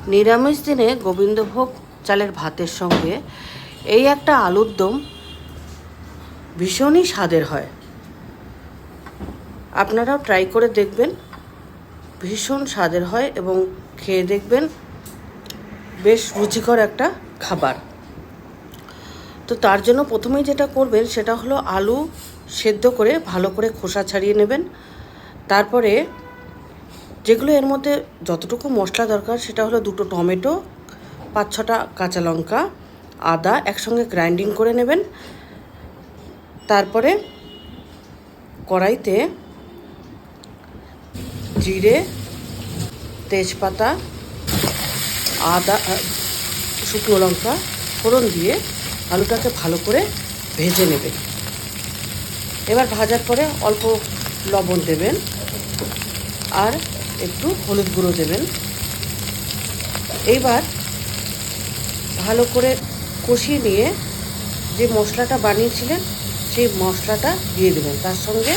নিরামিষ দিনে গোবিন্দভোগ চালের ভাতের সঙ্গে এই একটা আলুর দম ভীষণই স্বাদের হয়। আপনারাও ট্রাই করে দেখবেন, ভীষণ স্বাদের হয় এবং খেয়ে দেখবেন বেশ রুচিকর একটা খাবার। তো তার জন্য প্রথমেই যেটা করবেন সেটা হলো আলু সেদ্ধ করে ভালো করে খোসা ছাড়িয়ে নেবেন। তারপরে যেগুলো এর মধ্যে যতটুকু মশলা দরকার সেটা হলো 2টো টমেটো, 5-6টা কাঁচা লঙ্কা, আদা একসঙ্গে গ্রাইন্ডিং করে নেবেন। তারপরে কড়াইতে জিরে, তেজপাতা, আদা, শুকনো লঙ্কা ফোড়ন দিয়ে আলুটাকে ভালো করে ভেজে নেবেন। এবার ভাজার পরে অল্প লবণ দেবেন আর একটু হলুদ গুঁড়ো দেবেন। এইবার ভালো করে কষিয়ে নিয়ে যে মশলাটা বানিয়েছিলেন সেই মশলাটা দিয়ে দেবেন। তার সঙ্গে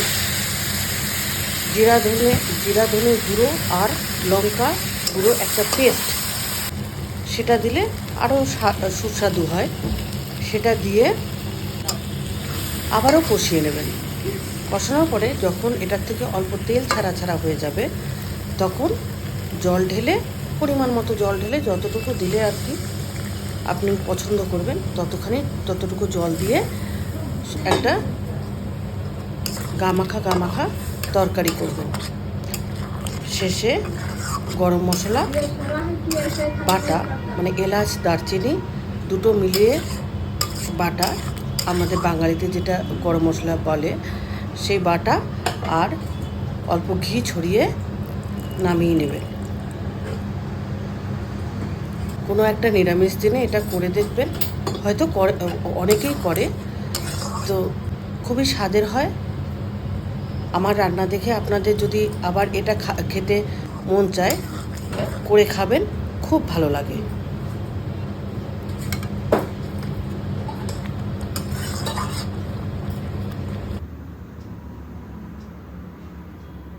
জিরা ধনে গুঁড়ো আর লঙ্কা গুঁড়ো একটা পেস্ট, সেটা দিলে আরও সুস্বাদু হয়। সেটা দিয়ে আবারও কষিয়ে নেবেন। কষানোর পরে যখন এটার থেকে অল্প তেল ছাড়া হয়ে যাবে তখন জল ঢেলে, পরিমাণ মতো জল ঢেলে, যতটুকু দিলে আর কি আপনি পছন্দ করবেন ততটুকু জল দিয়ে একটা গামাখা তরকারি করবেন। শেষে গরম মশলা বাটা, মানে এলাচ দারচিনি 2টো মিলিয়ে বাটা, আমাদের বাঙালিতে যেটা গরম মশলা বলে, সেই বাটা আর অল্প ঘি ছড়িয়ে নামিয়ে নেবেন। কোনো একটা নিরামিষ দিনে এটা করে দেখবেন, হয়তো অনেকেই করে, তো খুবই স্বাদের হয়। আমার রান্না দেখে আপনাদের যদি আবার এটা খেতে মন চায়, করে খাবেন, খুব ভালো লাগে।